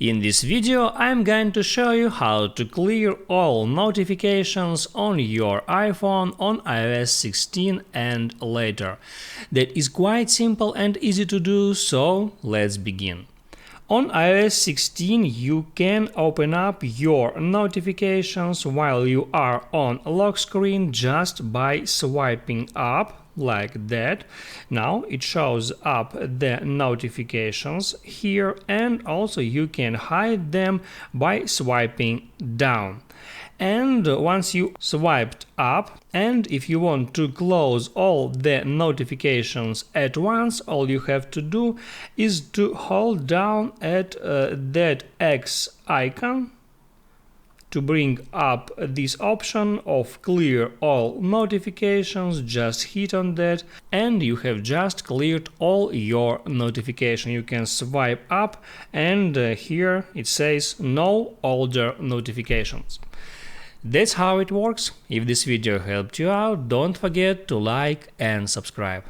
In this video, I'm going to show you how to clear all notifications on your iPhone on iOS 16 and later. That is quite simple and easy to do, so let's begin. On iOS 16, you can open up your notifications while you are on lock screen just by swiping up like that. Now it shows up the notifications here, and also you can hide them by swiping down. And once you swiped up, and if you want to close all the notifications at once, all you have to do is to hold down at that X icon to bring up this option of clear all notifications. Just hit on that and you have just cleared all your notifications. You can swipe up and here it says no older notifications. That's how it works. If this video helped you out, don't forget to like and subscribe.